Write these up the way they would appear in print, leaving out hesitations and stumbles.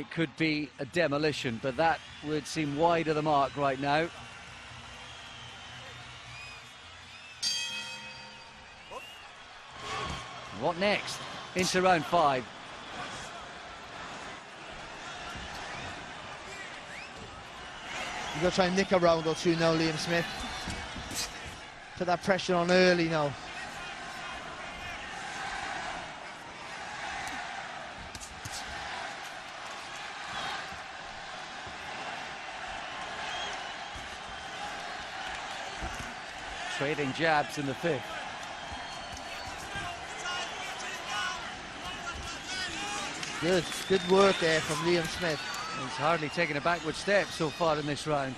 it could be a demolition, but that would seem wide of the mark right now. What next? Into round 5. You've got to try and nick a round or two now, Liam Smith. Put that pressure on early now. Trading jabs in the 5th. Good work there from Liam Smith. He's hardly taken a backward step so far in this round.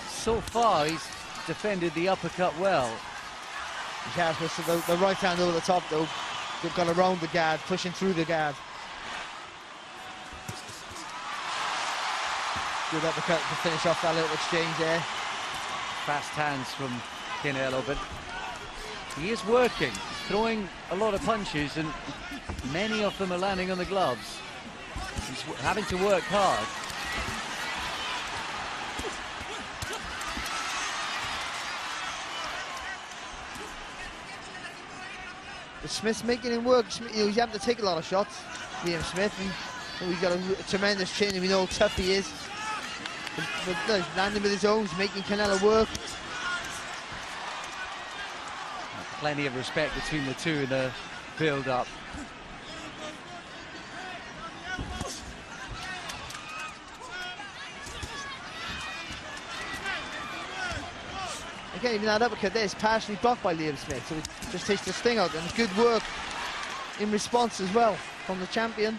So far, he's defended the uppercut well. Yeah, the right hand over the top, though. They've gone around the guard, pushing through the guard. Good uppercut to finish off that little exchange there. Fast hands from Canelo, but he is working, throwing a lot of punches, and many of them are landing on the gloves. He's having to work hard. But Smith's making him work. He's having to take a lot of shots, Liam Smith. He's got a tremendous chin, and we know how tough he is. But he's landing with his own, he's making Canelo work. Plenty of respect between the two in the build-up. Again, even that uppercut there is partially blocked by Liam Smith, so it just takes the sting out, and it's good work in response as well from the champion.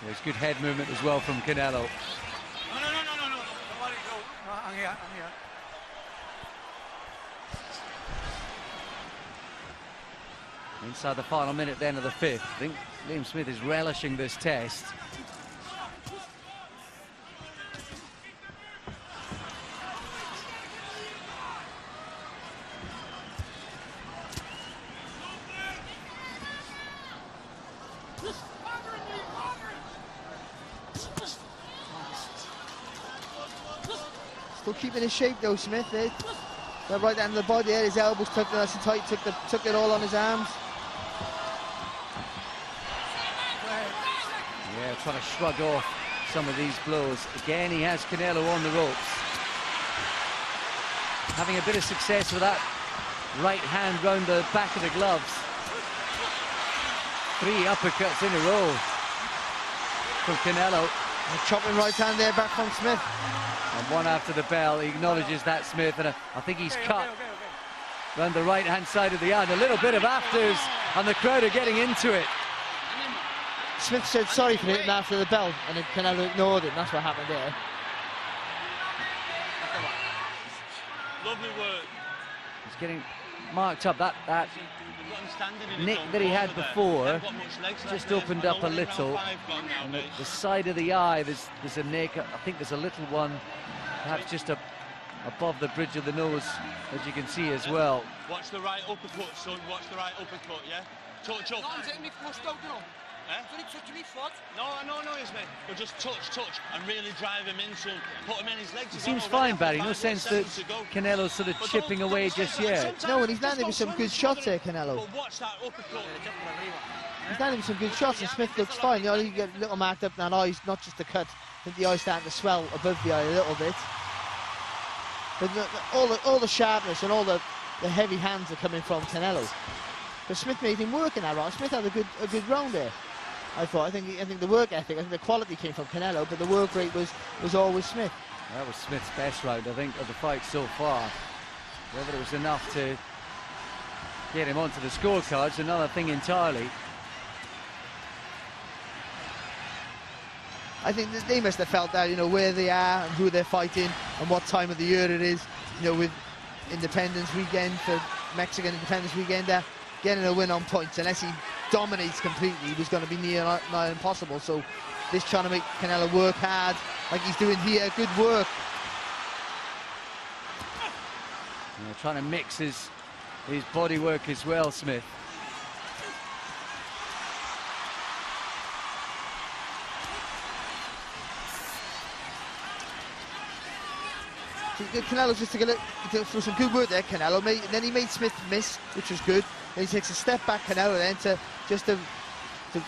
There's good head movement as well from Canelo. No. I'm here. Inside the final minute then of the 5th. I think Liam Smith is relishing this test. Still keeping his shape though, Smith. That right hand of the body there, his elbows tucked nice and tight, took it all on his arms. Yeah, trying to shrug off some of these blows. Again, he has Canelo on the ropes. Having a bit of success with that right hand round the back of the gloves. 3 uppercuts in a row from Canelo. A chopping right hand there back from Smith. And one after the bell, he acknowledges that, Smith, and I think he's cut round the right-hand side of the arm. A little bit of afters, and the crowd are getting into it. Smith said sorry for hitting after the bell, and Canelo ignored it, and that's what happened there. Lovely work. He's getting marked up. That nick that he had before just opened up a little. On the side of the eye, there's a nick. I think there's a little one, perhaps just above the bridge of the nose, as you can see as well. Watch the right uppercut, son. Watch the right uppercut, yeah? Touch up. No, I know he's mate. But just touch, and really drive him in, son. Put him in his legs. He seems fine, Barry. No sense that Canelo's sort of chipping away just yet. No, and he's landing with some good shots there, Canelo. But watch that uppercut. He's landing with some good shots, and Smith looks fine. You know, you get a little marked up in that eye, not just the cut. I think the eye's starting to swell above the eye a little bit. But all the sharpness and all the heavy hands are coming from Canelo. But Smith made him work in that round. Smith had a good round there. I think the work ethic, I think the quality came from Canelo, but the work rate was always Smith. That was Smith's best round, I think, of the fight so far. Whether it was enough to get him onto the scorecards, another thing entirely. I think that they must have felt that, you know, where they are and who they're fighting and what time of the year it is. You know, with Independence Weekend, for Mexican Independence Weekend, getting a win on points, unless he dominates completely, was going to be near impossible. So this trying to make Canelo work hard, like he's doing here, good work. Trying to mix his his body work as well, Smith. Canelo just through some good work there. Canelo then he made Smith miss, which was good. Then he takes a step back, Canelo, then to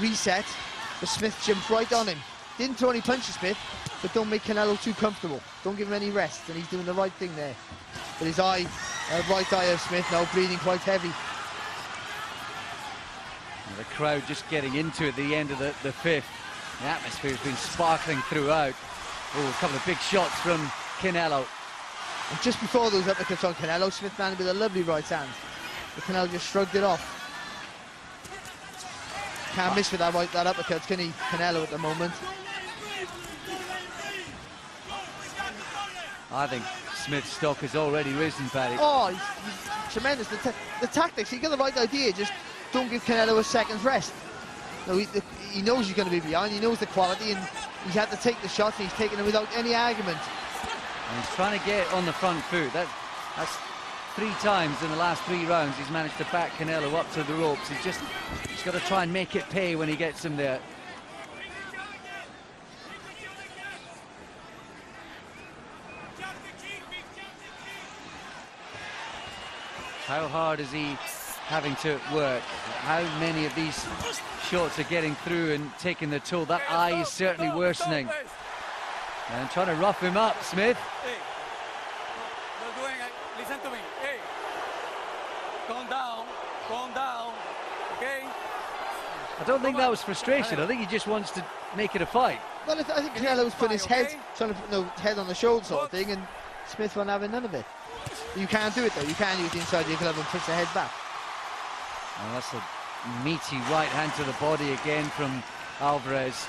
reset. But Smith jumps right on him. Didn't throw any punches, Smith, but don't make Canelo too comfortable. Don't give him any rest, and he's doing the right thing there. But his eye, right eye of Smith now bleeding quite heavy. And the crowd just getting into it at the end of the fifth. The atmosphere has been sparkling throughout. Oh, a couple of big shots from Canelo. And just before those uppercuts on Canelo, Smith landed with a lovely right hand. But Canelo just shrugged it off. Can't miss with that uppercut, can he, Canelo, at the moment? I think Smith's stock has already risen, Paddy. Oh, he's tremendous. The tactics, he got the right idea, just don't give Canelo a second's rest. No, he knows he's going to be behind, he knows the quality, and he's had to take the shots, and he's taken them without any argument. And he's trying to get on the front foot. That's 3 times in the last 3 rounds he's managed to back Canelo up to the ropes. He's got to try and make it pay when he gets him there. How hard is he having to work? How many of these shots are getting through and taking the toll? That eye is certainly worsening. And trying to rough him up, Smith. Hey, you're doing it. Listen to me. Hey, calm down, okay? I don't think that was frustration. I think he just wants to make it a fight. Well, I think Canelo was putting his head, trying to put head on the shoulder sort of thing, and Smith wasn't having none of it. You can't do it though. You can't use the inside of your glove and push the head back. And that's a meaty right hand to the body again from Avarez.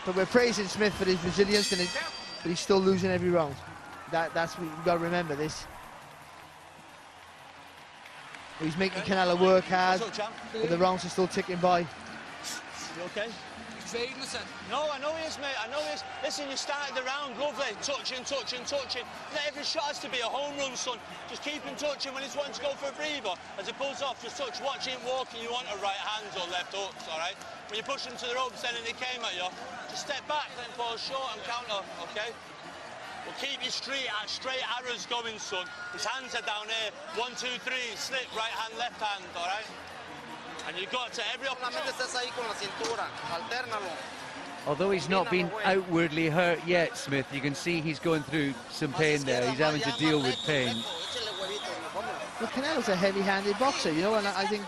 But we're praising Smith for his resilience, but he's still losing every round. That's what you've got to remember. This. He's making Canelo work hard, but the rounds are still ticking by. You okay? No, I know he is, mate. I know he is. Listen, you started the round, lovely. Touching. Not every shot has to be a home run, son. Just keep him touching when he's wanting to go for a breather. As he pulls off, just touch. Watch him walking. You want a right hands or left hooks, all right? When you push him to the ropes, then and he came at you, just step back, then fall short and counter, okay? Well, keep your straight arrows going, son. His hands are down here. 1, 2, 3, slip, right hand, left hand, all right? And you've got to every opportunity. Although he's not been outwardly hurt yet, Smith, you can see he's going through some pain there. He's having to deal with pain. Well, Canelo's a heavy-handed boxer, you know, and I think,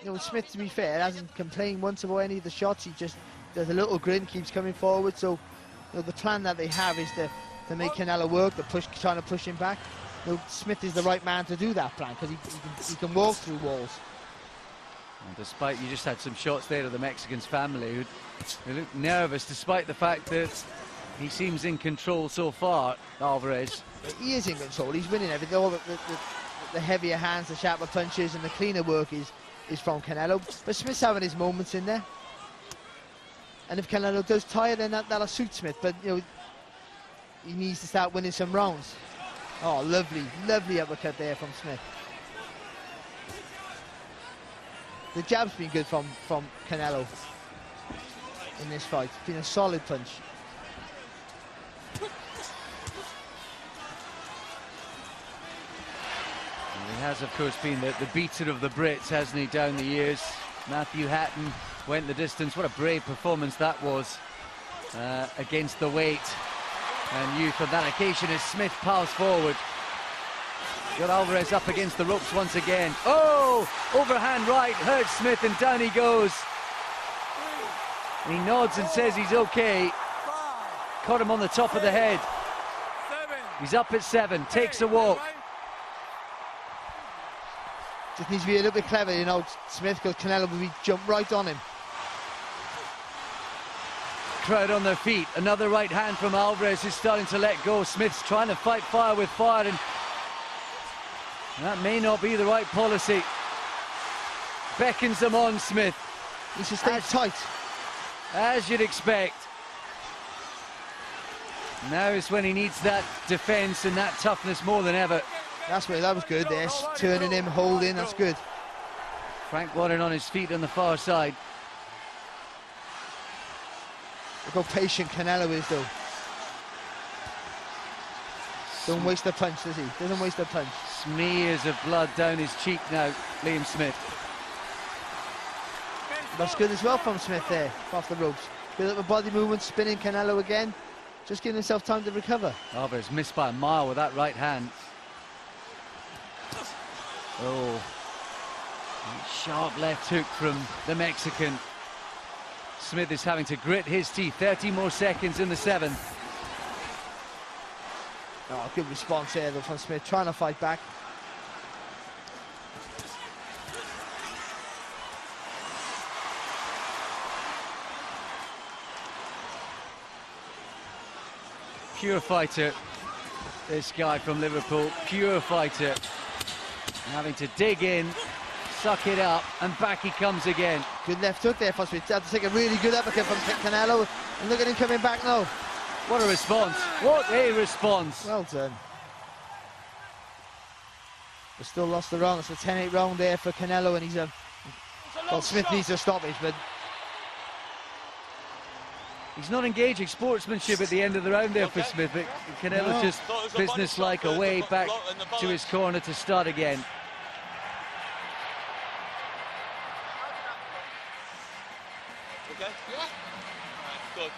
you know, Smith, to be fair, hasn't complained once about any of the shots. He just does a little grin, keeps coming forward. So, you know, the plan that they have is to make Canelo work, trying to push him back. You know, Smith is the right man to do that plan because he can walk through walls. And despite, you just had some shots there of the Mexican's family who look nervous, despite the fact that he seems in control so far, Avarez. He is in control, he's winning everything. All the heavier hands, the sharper punches and the cleaner work is from Canelo. But Smith's having his moments in there. And if Canelo does tire, then that'll suit Smith. But, you know, he needs to start winning some rounds. Oh, lovely uppercut there from Smith. The jab's been good from Canelo in this fight. It's been a solid punch. And he has, of course, been the beater of the Brits, hasn't he, down the years. Matthew Hatton went the distance. What a brave performance that was against the weight and youth on that occasion as Smith piles forward. Got Avarez up against the ropes once again. Oh, overhand right, hurts Smith, and down he goes. And he nods and says he's okay. Caught him on the top of the head. He's up at 7, takes a walk. Just needs to be a little bit clever, you know, Smith, because Canelo will jump right on him. Crowd on their feet. Another right hand from Avarez, who's starting to let go. Smith's trying to fight fire with fire, and that may not be the right policy. Beckons them on, Smith. He should stay tight. As you'd expect. Now is when he needs that defence and that toughness more than ever. That's where that was good. There, turning him, holding. That's good. Frank Warren on his feet on the far side. Look how patient Canelo is, though. Don't waste a punch, does he? Doesn't waste a punch. Smears of blood down his cheek now, Liam Smith. That's good as well from Smith there, off the ropes. Good little body movement, spinning Canelo again. Just giving himself time to recover. Avarez missed by a mile with that right hand. Oh. Sharp left hook from the Mexican. Smith is having to grit his teeth. 30 more seconds in the 7th. Oh, good response there though from Smith, trying to fight back. Pure fighter, this guy from Liverpool, pure fighter. Having to dig in, suck it up, and back he comes again. Good left hook there for Smith. Had to take a really good uppercut from Canelo, and look at him coming back now. What a response, what a response. Well done. But still lost the round. It's a 10-8 round there for Canelo, and he's a... Well, Smith needs a stoppage, but... He's not engaging sportsmanship at the end of the round there for Smith, but Canelo's just business-like, away back to his corner to start again. Okay? Yeah. Right, good.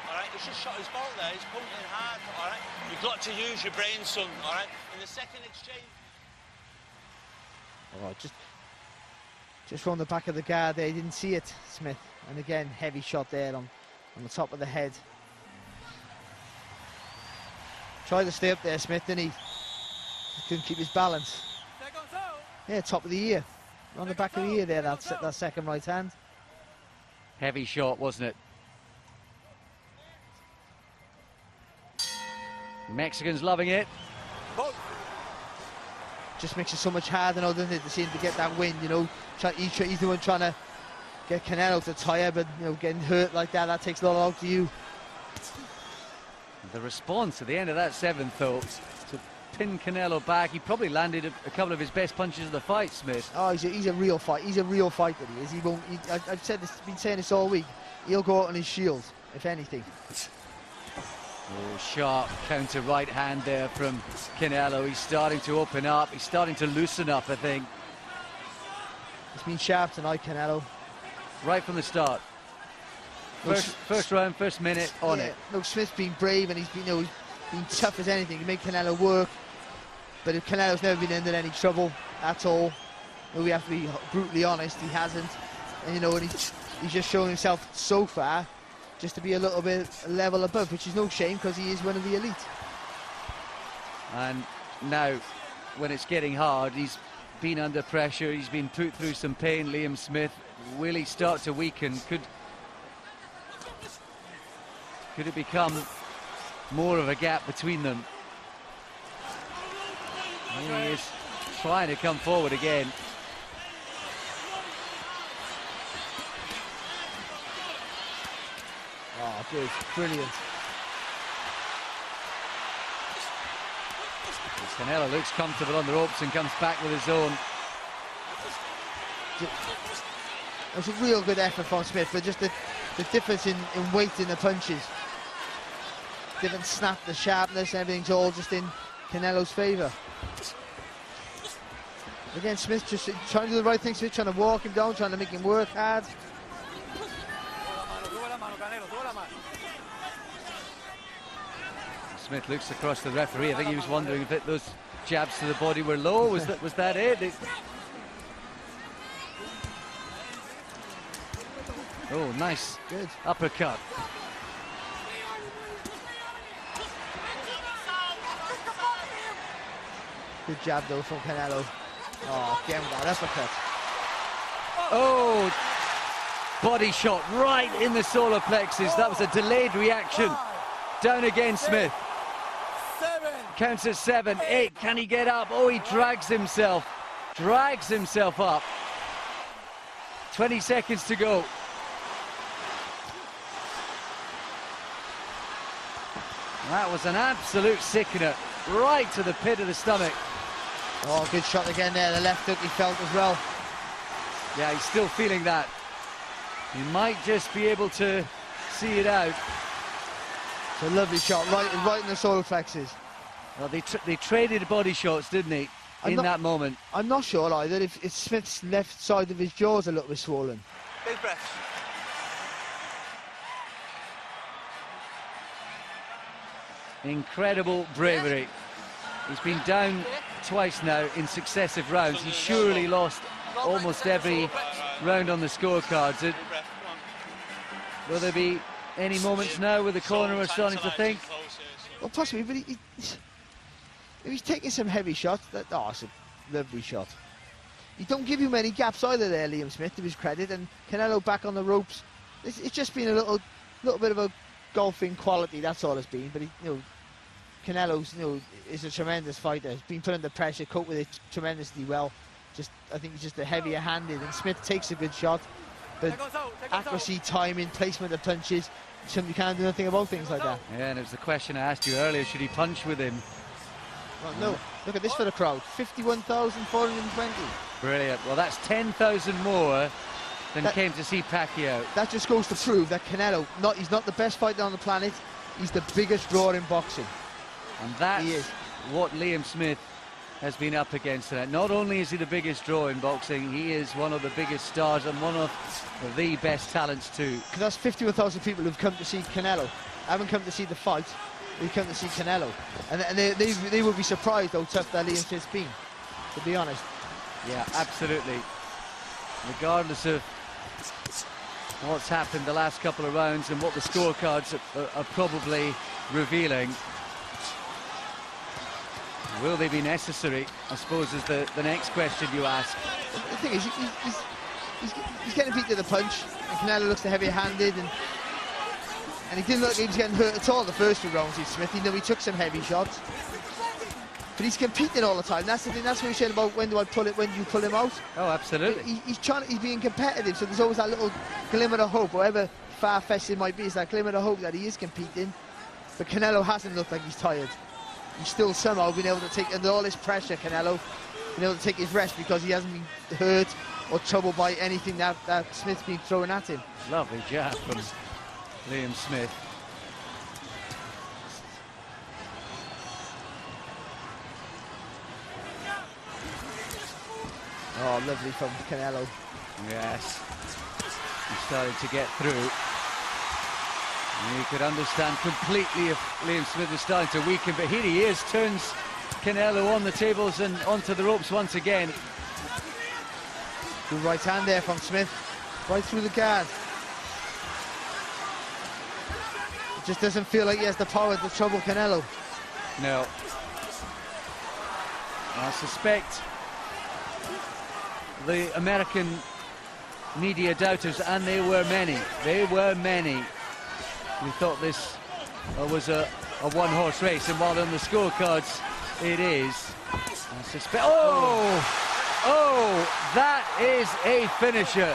All right, he's just shot his ball there. He's pumping hard. All right. You've got to use your brain, son. All right. In the second exchange. Oh, just from the back of the guard there, he didn't see it, Smith. And again, heavy shot there on the top of the head. Tried to stay up there, Smith, didn't he? He couldn't keep his balance. Yeah, top of the ear. On the back of the ear there, that second right hand. Heavy shot, wasn't it? Mexicans loving it. Just makes it so much harder now, doesn't it, to see him to get that win, you know. He's the one trying to get Canelo to tire, but, you know, getting hurt like that, that takes a lot out of you. The response at the end of that 7th, though, to pin Canelo back. He probably landed a couple of his best punches of the fight, Smith. Oh, he's a real fight. He's a real fighter, he is. He won't... I've said this, been saying this all week. He'll go out on his shield, if anything. Oh, sharp counter right hand there from Canelo. He's starting to open up. He's starting to loosen up, I think. He's been sharp tonight, Canelo. Right from the start. First round, first minute on it. Look, Smith's been brave, and he's been, you know, he's been tough as anything. He made Canelo work. But if Canelo's never been in any trouble at all, we have to be brutally honest, he hasn't. And, you know, and he's just shown himself so far just to be a little bit level above, which is no shame because he is one of the elite. And now, when it's getting hard, he's been under pressure, he's been put through some pain. Liam Smith, will he start to weaken? Could it become more of a gap between them? He is trying to come forward again. Oh, good, brilliant. Canelo looks comfortable on the ropes and comes back with his own. It was a real good effort from Smith, but just the difference in weight in the punches. Different snap, the sharpness, everything's all just in Canelo's favour. Again, Smith just trying to do the right thing, Smith trying to walk him down, trying to make him work hard. Smith looks across the referee. I think he was wondering if those jabs to the body were low. Was that it? Oh, nice. Good. Uppercut. Good jab though from Canelo. Oh, again with that uppercut. Oh, body shot right in the solar plexus. That was a delayed reaction. Down again, Smith. Counts at 7, 8. Can he get up? Oh, he drags himself up. 20 seconds to go. That was an absolute sickener, right to the pit of the stomach. Oh, good shot again there. The left hook he felt as well. Yeah, he's still feeling that. He might just be able to see it out. It's a lovely shot, right in the solar plexus. Well, they traded body shots, didn't they, in that moment? I'm not sure either if Smith's left side of his jaw's a little bit swollen. Big breaths. Incredible bravery. He's been down twice now in successive rounds. He's surely lost almost every round on the scorecards. Will there be any moments now where the corner are starting to think? Well, possibly, but he's taking some heavy shots. It's a lovely shot. He don't give you many gaps either there, Liam Smith, to his credit, and Canelo back on the ropes. It's just been a little bit of a golfing quality, that's all it's been. But Canelo's is a tremendous fighter. He's been put under pressure, coped with it tremendously well. I think he's just a heavier handed, and Smith takes a good shot, but accuracy, timing, placement of punches, you can't do nothing about things like that. Yeah, and it was the question I asked you earlier, should he punch with him? Well, no, look at this for the crowd, 51,420. Brilliant. Well, that's 10,000 more than came to see Pacquiao. That just goes to prove that Canelo, he's not the best fighter on the planet, he's the biggest draw in boxing. And that's what Liam Smith has been up against tonight. Not only is he the biggest draw in boxing, he is one of the biggest stars and one of the best talents too. Because that's 51,000 people who've come to see Canelo. Haven't come to see the fight, they've come to see Canelo. And they will be surprised how tough that Liam Smith's been, to be honest. Yeah, absolutely. Regardless of what's happened the last couple of rounds and what the scorecards are probably revealing, will they be necessary, I suppose, is the next question you ask. The thing is, he's getting beat to the punch, and Canelo looks heavy-handed, and he didn't look like he was getting hurt at all the first 2 rounds, Smith. He took some heavy shots, but he's competing all the time. That's the thing. That's what you're saying about when do you pull him out? Oh, absolutely. He's being competitive, so there's always that little glimmer of hope, however far-fetched it might be. It's that glimmer of hope that he is competing, but Canelo hasn't looked like he's tired. He's still somehow been able to take, under all this pressure, Canelo, been able to take his rest because he hasn't been hurt or troubled by anything that Smith's been throwing at him. Lovely jab from Liam Smith. Oh, lovely from Canelo. Yes. He started to get through. And you could understand completely if Liam Smith was starting to weaken, but here he is, turns Canelo on the tables and onto the ropes once again. Good right hand there from Smith, right through the guard. It just doesn't feel like he has the power to trouble Canelo. No. I suspect the American media doubters, and they were many, we thought this was a one-horse race, and while on the scorecards it is, I suspect... Oh, that is a finisher.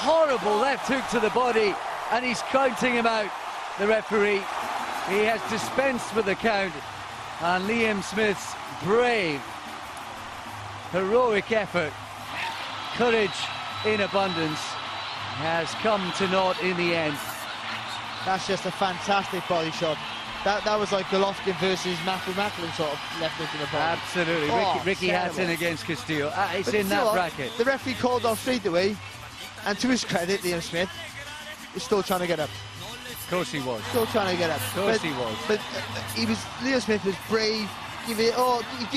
Horrible left hook to the body, and he's counting him out, the referee. He has dispensed with the count, and Liam Smith's brave, heroic effort, courage in abundance, has come to naught in the end. That's just a fantastic body shot. That was like Golovkin versus Matthew Macklin sort of left hook in the body. Absolutely. Ricky Hatton against Castillo. It's but in that bracket. The referee called off straight away, and to his credit, Liam Smith is still trying to get up. Of course he was. Still trying to get up. Of course he was. But Liam Smith was brave, give it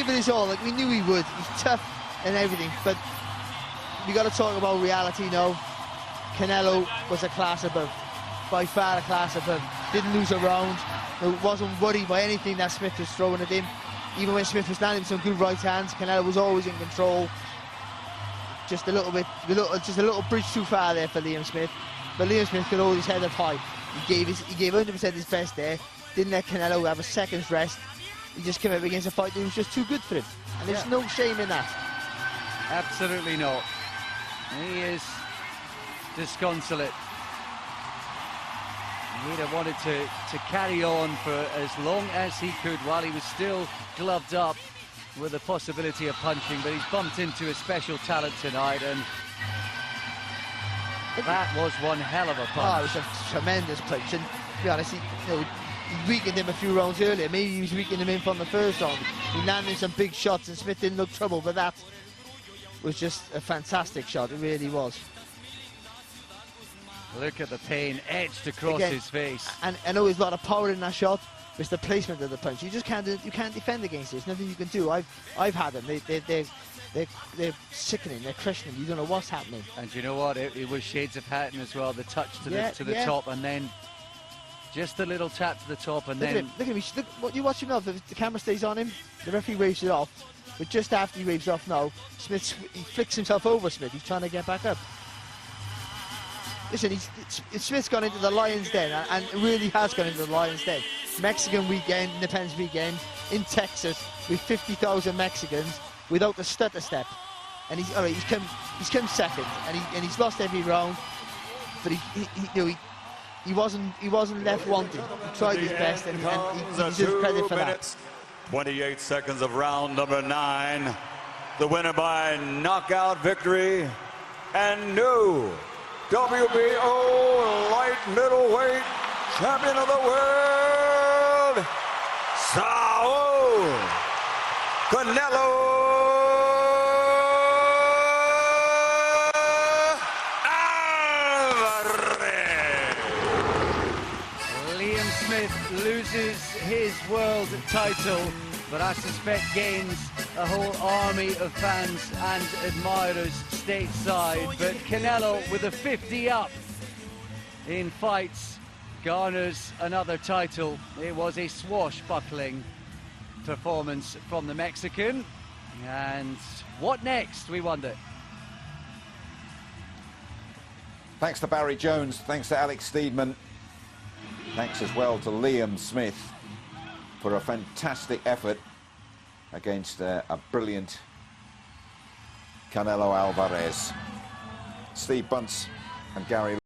his all. Like we knew he would. He's tough and everything. But we got to talk about reality now. Canelo was a class above. By far a class above. Didn't lose a round. Wasn't worried by anything that Smith was throwing at him. Even when Smith was landing some good right hands, Canelo was always in control. Just a little bridge too far there for Liam Smith. But Liam Smith could hold his head up high. He gave 100% his best there. Didn't let Canelo have a second's rest. He just came up against a fight that was just too good for him. And there's no shame in that. Absolutely not. He is disconsolate. He'd have wanted to carry on for as long as he could while he was still gloved up. with the possibility of punching, but he's bumped into a special talent tonight, and that was one hell of a punch. Oh, it was a tremendous punch, and to be honest, he weakened him a few rounds earlier. Maybe he was weakening him in from the first round. He landed some big shots, and Smith didn't look trouble, but that was just a fantastic shot. It really was. Look at the pain etched across his face. And I know there's a lot of power in that shot. It's the placement of the punch. You just can't defend against it. There's nothing you can do. I've had them. They're sickening. They're crushing them. You don't know what's happening. And you know what? It was shades of Hatton as well. The touch to the top, and then just a little tap to the top, and then look at me. Look what you watch him now. The camera stays on him. The referee waves it off. But just after he waves off now, he flicks himself over. Smith. He's trying to get back up. Listen, Smith's gone into the Lions' Den, and really has gone into the Lions' Den. Mexican weekend, Independence weekend in Texas with 50,000 Mexicans without the stutter step, and he's come second, and he's lost every round, but he wasn't left wanting. He tried his best, and he deserves credit for that. 28 seconds of round number 9. The winner by knockout victory and new WBO light middleweight champion of the world, Saul Canelo Avarez. Liam Smith loses his world title, but I suspect gains a whole army of fans and admirers stateside. But Canelo, with a 50 up in fights, garners another title. It was a swashbuckling performance from the Mexican. And what next, we wonder? Thanks to Barry Jones, thanks to Alex Steedman, thanks as well to Liam Smith for a fantastic effort against a brilliant Canelo Alvarez. Steve Bunce and Gary